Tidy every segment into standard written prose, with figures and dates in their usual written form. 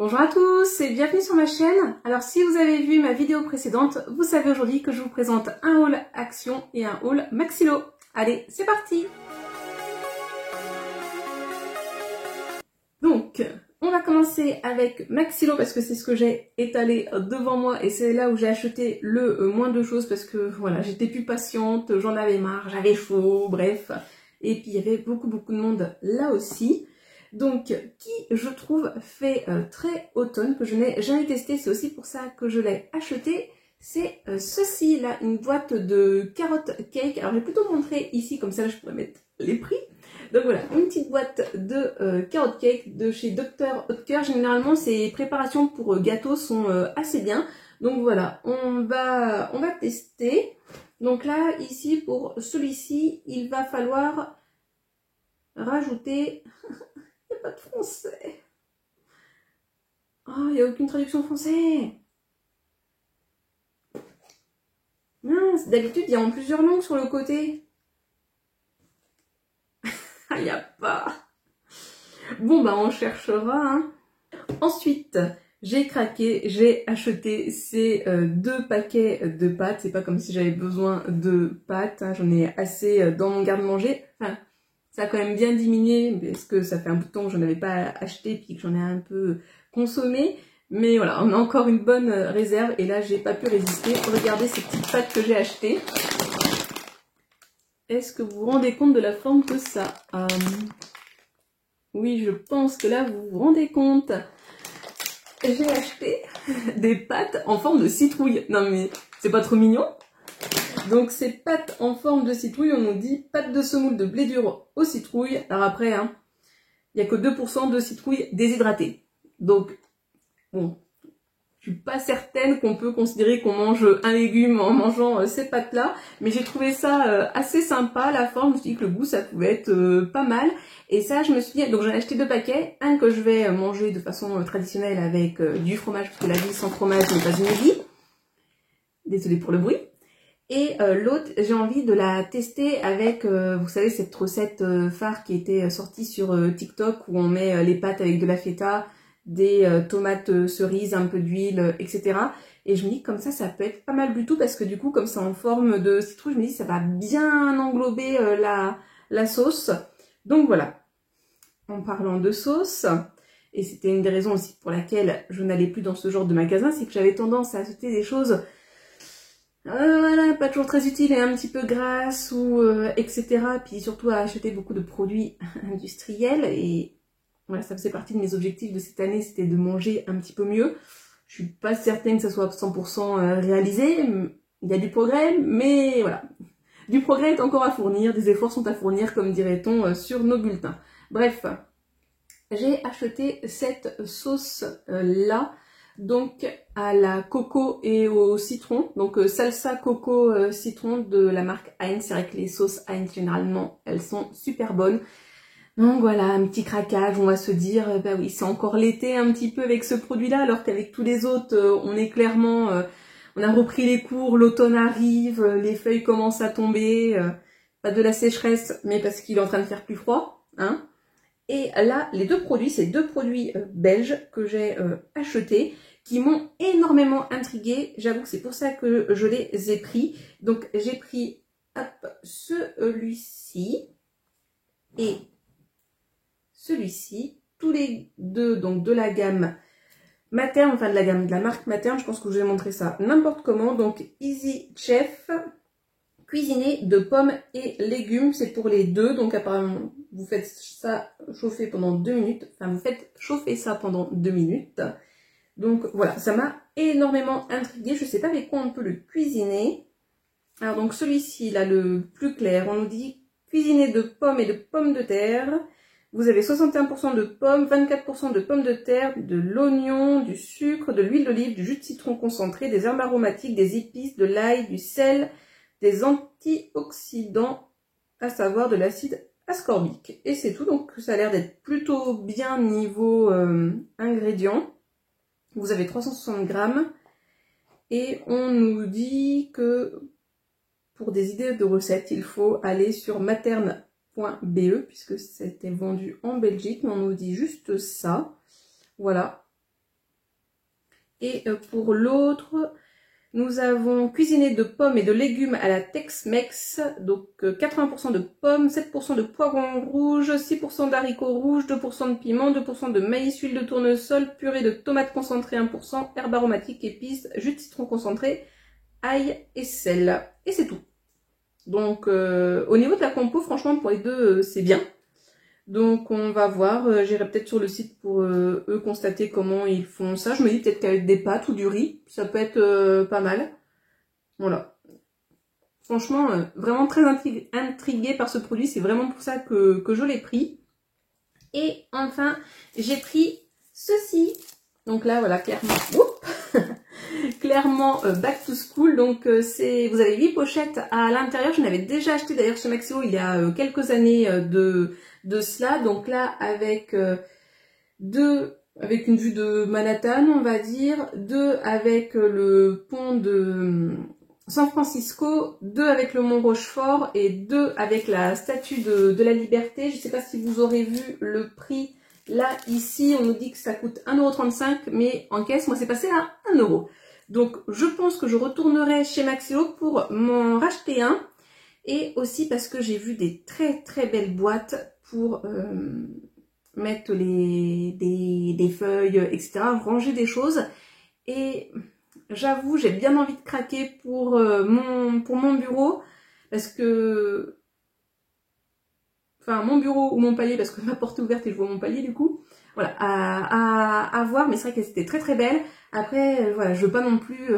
Bonjour à tous et bienvenue sur ma chaîne. Alors si vous avez vu ma vidéo précédente, vous savez aujourd'hui que je vous présente un haul Action et un haul Maxilo. Allez, c'est parti! Donc, on va commencer avec Maxilo parce que c'est ce que j'ai étalé devant moi et c'est là où j'ai acheté le moins de choses parce que voilà, j'étais plus patiente, j'en avais marre, j'avais chaud, bref. Et puis il y avait beaucoup de monde là aussi. Donc, qui je trouve fait très automne, que je n'ai jamais testé, c'est aussi pour ça que je l'ai acheté. C'est ceci là, une boîte de carotte cake. Alors je vais plutôt montrer ici, comme ça là, je pourrais mettre les prix. Donc voilà, une petite boîte de carotte cake de chez Dr Oetker. Généralement, ces préparations pour gâteaux sont assez bien. Donc voilà, on va tester. Donc là, ici, pour celui-ci, il va falloir rajouter... Il n'y a pas de français. Oh, il n'y a aucune traduction français. Mince, d'habitude, il y a en plusieurs langues sur le côté. Il n'y a pas. Bon, bah, on cherchera, hein. Ensuite, j'ai craqué, j'ai acheté ces 2 paquets de pâtes. C'est pas comme si j'avais besoin de pâtes, hein. J'en ai assez dans mon garde-manger. Enfin, ça a quand même bien diminué parce que ça fait un bout de temps que j'en avais pas acheté puis que j'en ai un peu consommé. Mais voilà, on a encore une bonne réserve et là j'ai pas pu résister. Regardez ces petites pâtes que j'ai achetées. Est-ce que vous vous rendez compte de la forme que ça a? Oui, je pense que là vous vous rendez compte. J'ai acheté des pâtes en forme de citrouille. Non mais c'est pas trop mignon? Donc ces pâtes en forme de citrouille, on nous dit pâtes de semoule de blé dur aux citrouilles. Alors après, hein, il n'y a que 2% de citrouilles déshydratées. Donc, bon, je suis pas certaine qu'on peut considérer qu'on mange un légume en mangeant ces pâtes-là. Mais j'ai trouvé ça assez sympa, la forme. Je me suis dit que le goût, ça pouvait être pas mal. Et ça, je me suis dit, donc j'en ai acheté 2 paquets. Un que je vais manger de façon traditionnelle avec du fromage, parce que la vie sans fromage n'est pas une vie. Désolée pour le bruit. Et l'autre, j'ai envie de la tester avec, vous savez, cette recette phare qui était sortie sur TikTok où on met les pâtes avec de la feta, des tomates cerises, un peu d'huile, etc. Et je me dis comme ça peut être pas mal du tout parce que du coup, comme c'est en forme de citrouille, je me dis ça va bien englober la sauce. Donc voilà, en parlant de sauce, et c'était une des raisons aussi pour laquelle je n'allais plus dans ce genre de magasin, c'est que j'avais tendance à acheter des choses... voilà, pas toujours très utile et un petit peu grasse ou etc. Puis surtout à acheter beaucoup de produits industriels et voilà, ça faisait partie de mes objectifs de cette année, c'était de manger un petit peu mieux. Je suis pas certaine que ça soit 100% réalisé, il y a du progrès, mais voilà. Du progrès est encore à fournir, des efforts sont à fournir, comme dirait-on sur nos bulletins. Bref, j'ai acheté cette sauce là. Donc à la coco et au citron, donc salsa coco citron de la marque Heinz. C'est vrai que les sauces Heinz généralement elles sont super bonnes. Donc voilà, un petit craquage, on va se dire bah oui, c'est encore l'été un petit peu avec ce produit là, alors qu'avec tous les autres on est clairement, on a repris les cours, l'automne arrive, les feuilles commencent à tomber, pas de la sécheresse mais parce qu'il est en train de faire plus froid, hein. Et là, les 2 produits, c'est 2 produits belges que j'ai achetés, qui m'ont énormément intriguée. J'avoue que c'est pour ça que je les ai pris. Donc j'ai pris celui-ci et celui-ci, tous les 2 donc de la gamme Materne, enfin de la marque Materne. Je pense que je vais montrer ça n'importe comment. Donc Easy Chef, cuisiner de pommes et légumes, c'est pour les 2. Donc apparemment, vous faites ça chauffer pendant 2 minutes. Enfin, vous faites chauffer ça pendant 2 minutes. Donc voilà, ça m'a énormément intriguée. Je ne sais pas avec quoi on peut le cuisiner. Alors donc celui-ci, là, le plus clair, on nous dit cuisiner de pommes et de pommes de terre. Vous avez 61% de pommes, 24% de pommes de terre, de l'oignon, du sucre, de l'huile d'olive, du jus de citron concentré, des herbes aromatiques, des épices, de l'ail, du sel, des antioxydants, à savoir de l'acide ascorbique. Et c'est tout, donc ça a l'air d'être plutôt bien niveau ingrédients. Vous avez 360 grammes et on nous dit que pour des idées de recettes, il faut aller sur materne.be puisque c'était vendu en Belgique, mais on nous dit juste ça. Voilà. Et pour l'autre, nous avons cuisiné de pommes et de légumes à la Tex-Mex. Donc 80% de pommes, 7% de poivrons rouges, 6% d'haricots rouges, 2% de piment, 2% de maïs, huile de tournesol, purée de tomates concentrée 1%, herbes aromatiques, épices, jus de citron concentré, ail et sel. Et c'est tout. Donc au niveau de la compo, franchement pour les deux, c'est bien. Donc on va voir, j'irai peut-être sur le site pour eux constater comment ils font ça. Je me dis peut-être qu'avec des pâtes ou du riz, ça peut être pas mal. Voilà. Franchement, vraiment très intriguée par ce produit, c'est vraiment pour ça que je l'ai pris. Et enfin, j'ai pris ceci. Donc là, voilà, clairement, clairement back to school. Donc c'est, vous avez 8 pochettes à l'intérieur. Je n'avais déjà acheté d'ailleurs chez Maximo il y a quelques années de cela. Donc là, avec avec une vue de Manhattan, on va dire, 2 avec le pont de San Francisco, 2 avec le mont Rochefort et 2 avec la statue de la Liberté. Je ne sais pas si vous aurez vu le prix. Là, ici, on nous dit que ça coûte 1,35 €, mais en caisse, moi, c'est passé à 1 €. Donc, je pense que je retournerai chez Maximo pour m'en racheter un. Et aussi parce que j'ai vu des très très belles boîtes pour mettre des feuilles, etc. Ranger des choses. Et j'avoue, j'ai bien envie de craquer pour mon bureau. Parce que... Enfin, mon bureau ou mon palier, parce que ma porte est ouverte et je vois mon palier du coup. Voilà, à voir, mais c'est vrai qu'elle était très très belle. Après, voilà, je veux pas non plus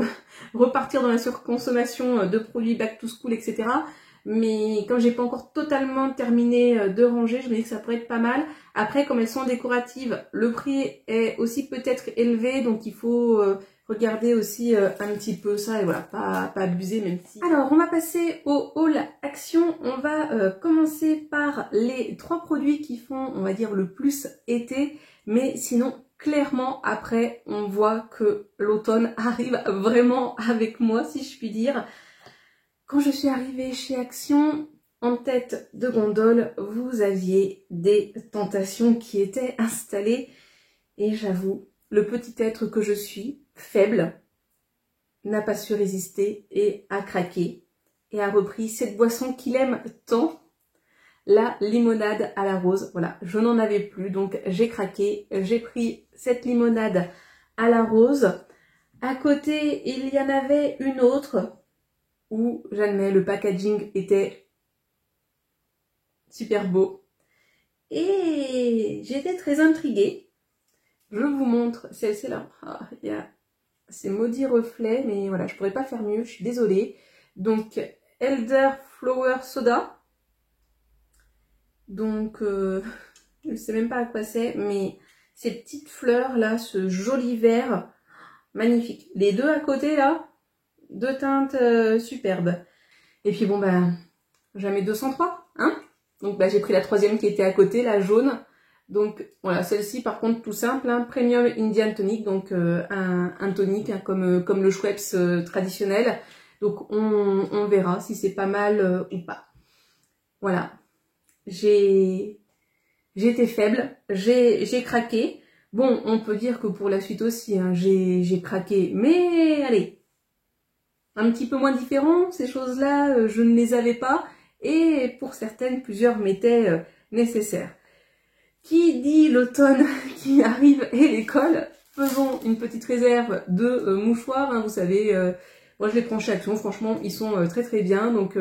repartir dans la surconsommation de produits back to school, etc. Mais comme j'ai pas encore totalement terminé de ranger, je me dis que ça pourrait être pas mal. Après, comme elles sont décoratives, le prix est aussi peut-être élevé, donc il faut regarder aussi un petit peu ça et voilà, pas abuser même si... Alors, on va passer au haul action. On va commencer par les 3 produits qui font, on va dire, le plus été, mais sinon, clairement, après, on voit que l'automne arrive vraiment avec moi, si je puis dire. Quand je suis arrivée chez Action, en tête de gondole, vous aviez des tentations qui étaient installées. Et j'avoue, le petit être que je suis, faible, n'a pas su résister et a craqué. Et a repris cette boisson qu'il aime tant, la limonade à la rose. Voilà, je n'en avais plus, donc j'ai craqué. J'ai pris cette limonade à la rose. À côté, il y en avait une autre où, j'admets, le packaging était super beau. Et j'étais très intriguée. Je vous montre celle-là. Ah, il y a ces maudits reflets, mais voilà, je pourrais pas faire mieux, je suis désolée. Donc, Elder Flower Soda. Donc, je ne sais même pas à quoi c'est, mais ces petites fleurs là, ce joli vert, magnifique. Les deux à côté là, 2 teintes superbes. Et puis bon, bah, jamais 203, hein. Donc bah, j'ai pris la 3e qui était à côté, la jaune. Donc voilà, celle-ci par contre tout simple, hein, Premium Indian Tonic, donc un tonic hein, comme le Schweppes traditionnel. Donc on verra si c'est pas mal ou pas. Voilà, j'ai été faible, j'ai craqué. Bon, on peut dire que pour la suite aussi, hein, j'ai craqué, mais allez, un petit peu moins différent, ces choses-là, je ne les avais pas. Et pour certaines, plusieurs m'étaient nécessaires. Qui dit l'automne qui arrive et l'école, faisons une petite réserve de mouchoirs. Hein, vous savez, moi je les prends chez Action, franchement, ils sont très très bien. Donc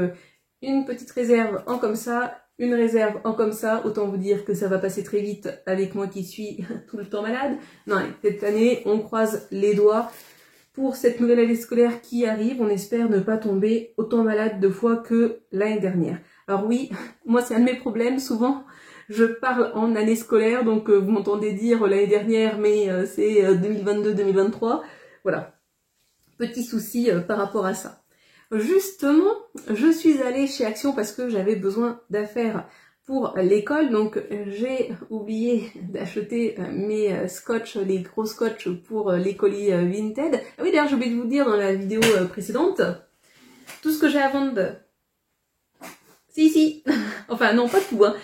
une petite réserve en comme ça, une réserve en comme ça. Autant vous dire que ça va passer très vite avec moi qui suis tout le temps malade. Non, cette année, on croise les doigts. Pour cette nouvelle année scolaire qui arrive, on espère ne pas tomber autant malade 2 fois que l'année dernière. Alors oui, moi c'est un de mes problèmes, souvent je parle en année scolaire, donc vous m'entendez dire l'année dernière, mais c'est 2022-2023. Voilà, petit souci par rapport à ça. Justement, je suis allée chez Action parce que j'avais besoin d'affaires pour l'école, donc j'ai oublié d'acheter mes scotch, les gros scotch pour les colis Vinted. Ah oui, d'ailleurs j'ai oublié de vous dire dans la vidéo précédente, tout ce que j'ai à vendre, si, enfin non pas tout, hein.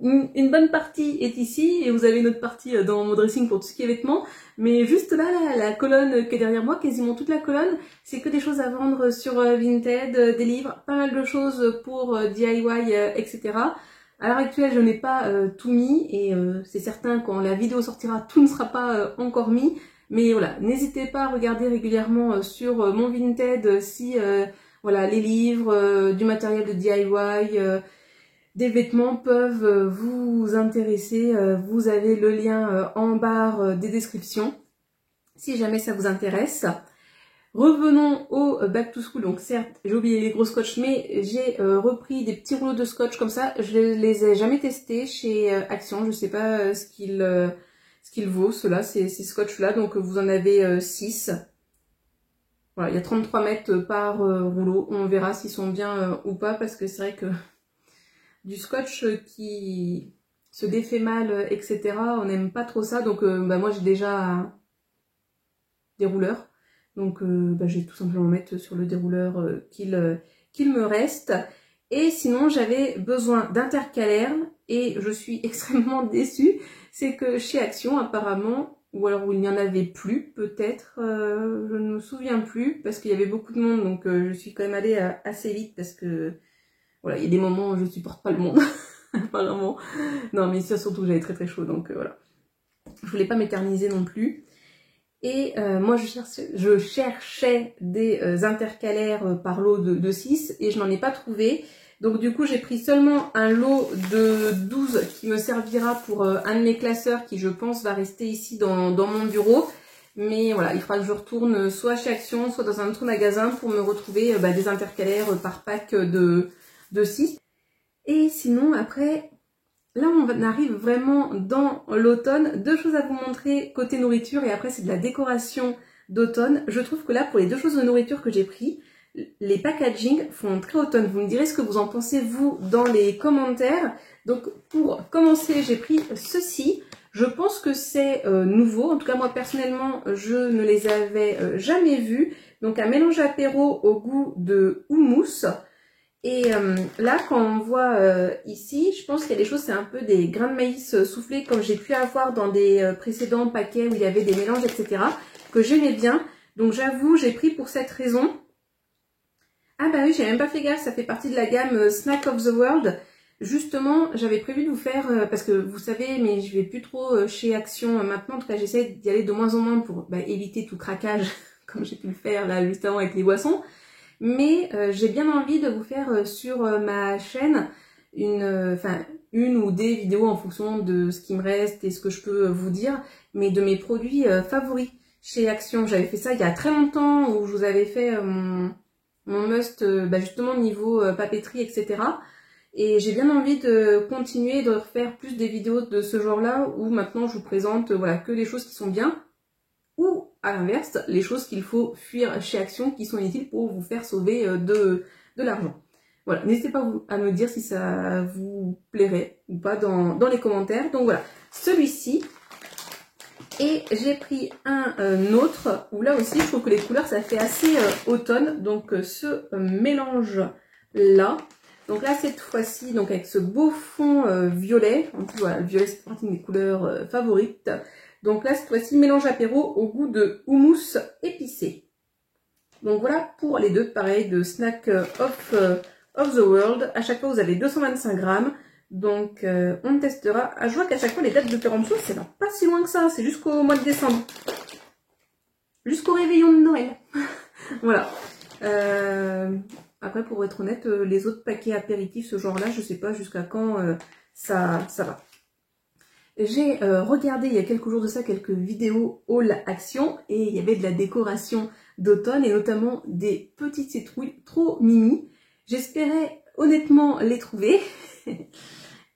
une bonne partie est ici et vous avez une autre partie dans mon dressing pour tout ce qui est vêtements. Mais juste là, la colonne qui est derrière moi, quasiment toute la colonne, c'est que des choses à vendre sur Vinted, des livres, pas mal de choses pour DIY, etc. À l'heure actuelle, je n'ai pas tout mis et c'est certain quand la vidéo sortira, tout ne sera pas encore mis. Mais voilà, n'hésitez pas à regarder régulièrement sur mon Vinted si voilà, les livres, du matériel de DIY, des vêtements peuvent vous intéresser. Vous avez le lien en barre des descriptions si jamais ça vous intéresse. Revenons au back to school. Donc certes, j'ai oublié les gros scotch, mais j'ai repris des petits rouleaux de scotch comme ça. Je les ai jamais testés chez Action. Je sais pas ce qu'il vaut, ceux-là, ces scotch-là. Donc vous en avez 6. Voilà, il y a 33 mètres par rouleau. On verra s'ils sont bien ou pas, parce que c'est vrai que du scotch qui se défait mal, etc., on n'aime pas trop ça. Donc moi j'ai déjà des rouleurs. Donc je vais tout simplement mettre sur le dérouleur qu'il me reste. Et sinon j'avais besoin d'intercalaires et je suis extrêmement déçue. C'est que chez Action apparemment, ou alors où il n'y en avait plus peut-être, je ne me souviens plus parce qu'il y avait beaucoup de monde. Donc je suis quand même allée assez vite parce que voilà, il y a des moments où je supporte pas le monde. Apparemment. Non mais ça surtout j'avais très très chaud, donc voilà. Je voulais pas m'éterniser non plus. Et moi je cherchais des intercalaires par lot de 6 et je n'en ai pas trouvé. Donc du coup j'ai pris seulement un lot de 12 qui me servira pour un de mes classeurs qui je pense va rester ici dans mon bureau. Mais voilà, il faudra que je retourne soit chez Action, soit dans un autre magasin pour me retrouver des intercalaires par pack de 6. Et sinon après... Là, on arrive vraiment dans l'automne. Deux choses à vous montrer côté nourriture et après c'est de la décoration d'automne. Je trouve que là, pour les deux choses de nourriture que j'ai pris, les packaging font très automne. Vous me direz ce que vous en pensez vous dans les commentaires. Donc pour commencer, j'ai pris ceci. Je pense que c'est nouveau. En tout cas, moi personnellement, je ne les avais jamais vus. Donc un mélange apéro au goût de houmous. Et là, quand on voit ici, je pense qu'il y a des choses, c'est un peu des grains de maïs soufflés comme j'ai pu avoir dans des précédents paquets où il y avait des mélanges, etc. que j'aimais bien. Donc j'avoue, j'ai pris pour cette raison. Ah bah oui, j'ai même pas fait gaffe, ça fait partie de la gamme Snack of the World. Justement, j'avais prévu de vous faire, parce que vous savez, mais je vais plus trop chez Action maintenant. En tout cas, j'essaie d'y aller de moins en moins pour éviter tout craquage, comme j'ai pu le faire là juste avant avec les boissons. Mais j'ai bien envie de vous faire sur ma chaîne une ou des vidéos en fonction de ce qui me reste et ce que je peux vous dire, mais de mes produits favoris chez Action. J'avais fait ça il y a très longtemps où je vous avais fait mon must justement niveau papeterie, etc. Et j'ai bien envie de continuer de refaire plus des vidéos de ce genre-là où maintenant je vous présente voilà, que les choses qui sont bien. Ou à l'inverse, les choses qu'il faut fuir chez Action qui sont inutiles pour vous faire sauver de l'argent. Voilà, n'hésitez pas à me dire si ça vous plairait ou pas dans les commentaires. Donc voilà, celui-ci. Et j'ai pris un autre où là aussi je trouve que les couleurs ça fait assez automne. Donc ce mélange là. Donc là cette fois-ci, donc avec ce beau fond violet. En plus voilà, le violet c'est partie de mes couleurs favorites. Donc là, cette fois-ci, mélange apéro au goût de houmous épicé. Donc voilà pour les deux, pareil, de Snack of the World. À chaque fois, vous avez 225 grammes. Donc, on testera. Ah, je vois qu'à chaque fois, les dates de péremption, c'est pas si loin que ça. C'est jusqu'au mois de décembre. Jusqu'au réveillon de Noël. Voilà. Après, pour être honnête, les autres paquets apéritifs, ce genre-là, je sais pas jusqu'à quand ça va. J'ai regardé il y a quelques jours de ça quelques vidéos haul Action et il y avait de la décoration d'automne et notamment des petites citrouilles trop mimi. J'espérais honnêtement les trouver.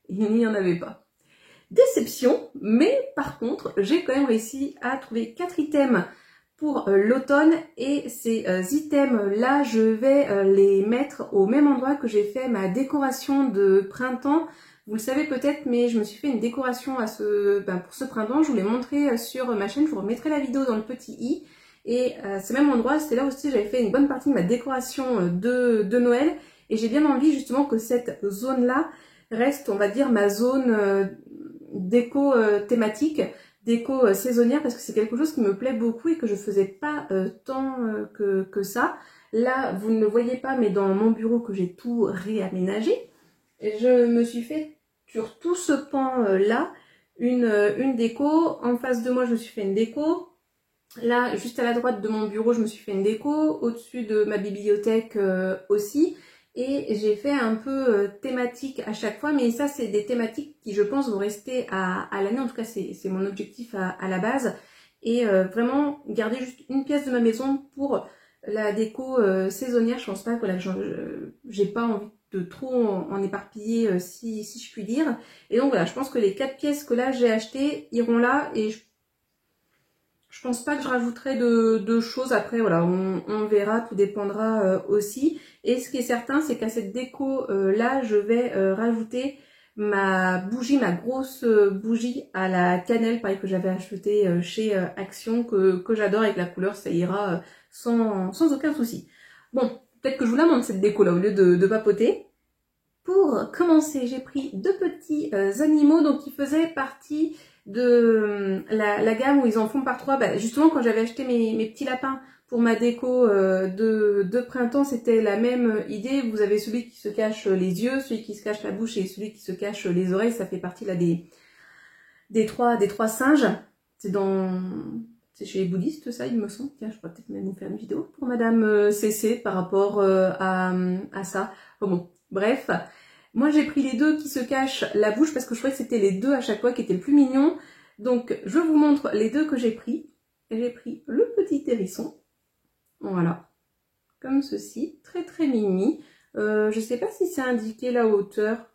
Il n'y en avait pas. Déception, mais par contre j'ai quand même réussi à trouver 4 items pour l'automne et ces items là je vais les mettre au même endroit que j'ai fait ma décoration de printemps. Vous le savez peut-être, mais je me suis fait une décoration à pour ce printemps. Je vous l'ai montré sur ma chaîne. Je vous remettrai la vidéo dans le petit i. Et à ce même endroit, c'était là aussi j'avais fait une bonne partie de ma décoration de Noël. Et j'ai bien envie justement que cette zone-là reste, on va dire, ma zone déco thématique, déco saisonnière, parce que c'est quelque chose qui me plaît beaucoup et que je faisais pas tant que ça. Là, vous ne le voyez pas, mais dans mon bureau que j'ai tout réaménagé, je me suis fait sur tout ce pan-là une déco. En face de moi, je me suis fait une déco. Là, juste à la droite de mon bureau, je me suis fait une déco. Au-dessus de ma bibliothèque aussi. Et j'ai fait un peu thématique à chaque fois. Mais ça, c'est des thématiques qui, je pense, vont rester à l'année. En tout cas, c'est mon objectif à la base. Et vraiment, garder juste une pièce de ma maison pour la déco saisonnière. Je pense pas que voilà, j'ai pas envie de trop en éparpiller si je puis dire. Et donc voilà, je pense que les 4 pièces que là j'ai achetées iront là et je pense pas que je rajouterai de choses. Après voilà, on verra, tout dépendra aussi. Et ce qui est certain, c'est qu'à cette déco là, je vais rajouter ma bougie, ma grosse bougie à la cannelle, pareil que j'avais acheté chez Action, que j'adore avec la couleur, ça ira sans aucun souci. Bon, peut-être que je vous la montre cette déco là au lieu de papoter. Pour commencer, j'ai pris 2 petits animaux donc qui faisaient partie de la gamme où ils en font par 3. Bah, justement, quand j'avais acheté mes petits lapins pour ma déco de printemps, c'était la même idée. Vous avez celui qui se cache les yeux, celui qui se cache la bouche et celui qui se cache les oreilles. Ça fait partie là des trois singes. C'est chez les bouddhistes, ça, il me semble. Tiens, je pourrais peut-être même vous faire une vidéo pour Madame CC par rapport à ça. Bon, bref. Moi, j'ai pris les 2 qui se cachent la bouche parce que je trouvais que c'était les 2 à chaque fois qui étaient le plus mignons. Donc, je vous montre les 2 que j'ai pris. J'ai pris le petit hérisson. Voilà. Comme ceci. Très, très mini. Je sais pas si c'est indiqué la hauteur.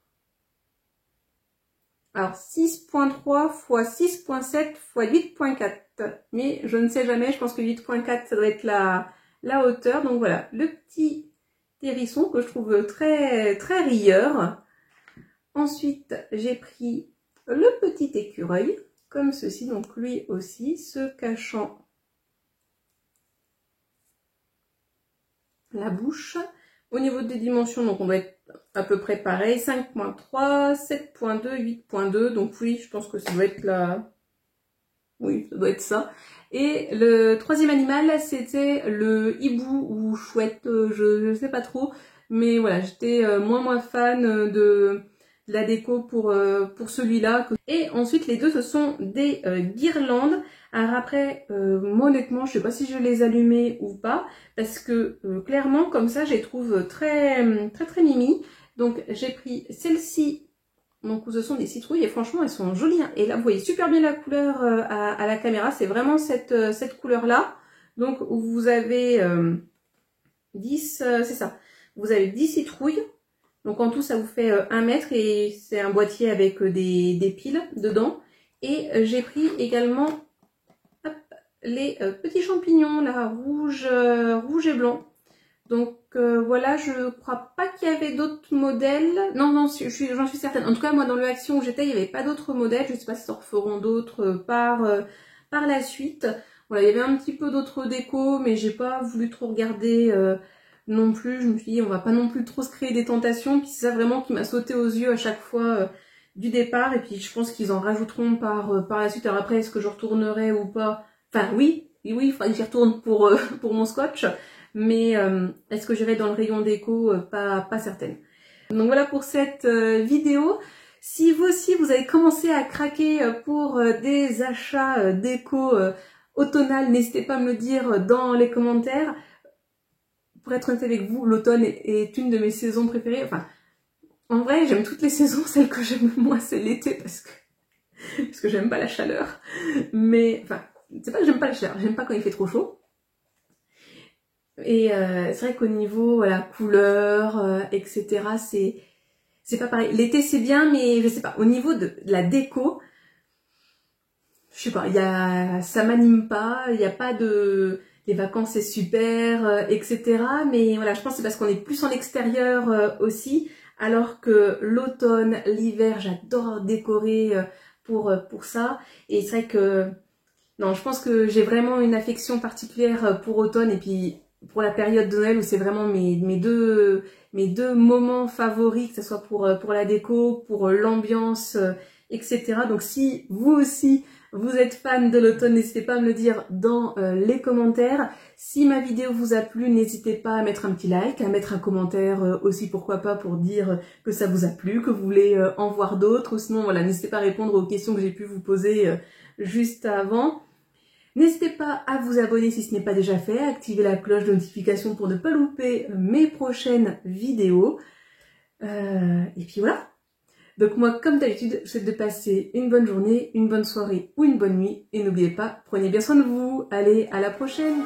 Alors, 6.3 x 6.7 x 8.4. Mais je ne sais jamais, je pense que 8.4, ça doit être la hauteur. Donc voilà, le petit hérisson que je trouve très, très rieur. Ensuite, j'ai pris le petit écureuil, comme ceci. Donc lui aussi, se cachant la bouche. Au niveau des dimensions, donc on doit être à peu près pareil, 5.3, 7.2, 8.2, donc oui, je pense que ça doit être là. Oui, ça doit être ça. Et le 3e animal, c'était le hibou ou chouette, je sais pas trop, mais voilà, j'étais moins fan de la déco pour celui-là. Et ensuite, les 2, ce sont des guirlandes. Alors après, moi honnêtement, je sais pas si je les allumais ou pas, parce que clairement, comme ça, je les trouve très, très, très mimi. Donc, j'ai pris celle-ci. Donc ce sont des citrouilles et franchement elles sont jolies. Hein. Et là vous voyez super bien la couleur à la caméra, c'est vraiment cette couleur là. Donc vous avez 10, c'est ça, vous avez 10 citrouilles. Donc en tout ça vous fait 1 mètre et c'est un boîtier avec des piles dedans. Et j'ai pris également hop, les petits champignons là, rouge et blanc. Donc voilà, je crois pas qu'il y avait d'autres modèles. Non, j'en suis certaine. En tout cas, moi, dans le Action où j'étais, il n'y avait pas d'autres modèles. Je sais pas si en referont d'autres par la suite. Voilà, il y avait un petit peu d'autres décos, mais j'ai pas voulu trop regarder non plus. Je me suis dit, on va pas non plus trop se créer des tentations. Puis c'est ça vraiment qui m'a sauté aux yeux à chaque fois du départ. Et puis je pense qu'ils en rajouteront par la suite. Alors après, est-ce que je retournerai ou pas? Enfin, oui, il faudra que j'y retourne pour mon scotch. Mais est-ce que j'irai dans le rayon déco? Pas certaine. Donc voilà pour cette vidéo. Si vous aussi vous avez commencé à craquer pour des achats déco automnal, n'hésitez pas à me le dire dans les commentaires. Pour être honnête avec vous, l'automne est une de mes saisons préférées. Enfin, en vrai, j'aime toutes les saisons. Celle que j'aime le moins, c'est l'été parce que j'aime pas la chaleur. Mais, enfin, c'est pas que j'aime pas la chaleur, j'aime pas quand il fait trop chaud. Et c'est vrai qu'au niveau voilà couleur etc c'est pas pareil. L'été c'est bien mais je sais pas, au niveau de la déco je sais pas, ça m'anime pas, il y a pas de les vacances c'est super etc mais voilà, je pense que c'est parce qu'on est plus en extérieur aussi, alors que l'automne, l'hiver j'adore décorer pour ça. Et c'est vrai que non, je pense que j'ai vraiment une affection particulière pour automne et puis pour la période de Noël où c'est vraiment mes deux moments favoris, que ce soit pour la déco, pour l'ambiance, etc. Donc si vous aussi vous êtes fan de l'automne, n'hésitez pas à me le dire dans les commentaires. Si ma vidéo vous a plu, n'hésitez pas à mettre un petit like, à mettre un commentaire aussi, pourquoi pas, pour dire que ça vous a plu, que vous voulez en voir d'autres. Ou sinon, voilà, n'hésitez pas à répondre aux questions que j'ai pu vous poser juste avant. N'hésitez pas à vous abonner si ce n'est pas déjà fait, à activer la cloche de notification pour ne pas louper mes prochaines vidéos. Et puis voilà. Donc moi, comme d'habitude, je souhaite de passer une bonne journée, une bonne soirée ou une bonne nuit. Et n'oubliez pas, prenez bien soin de vous. Allez, à la prochaine!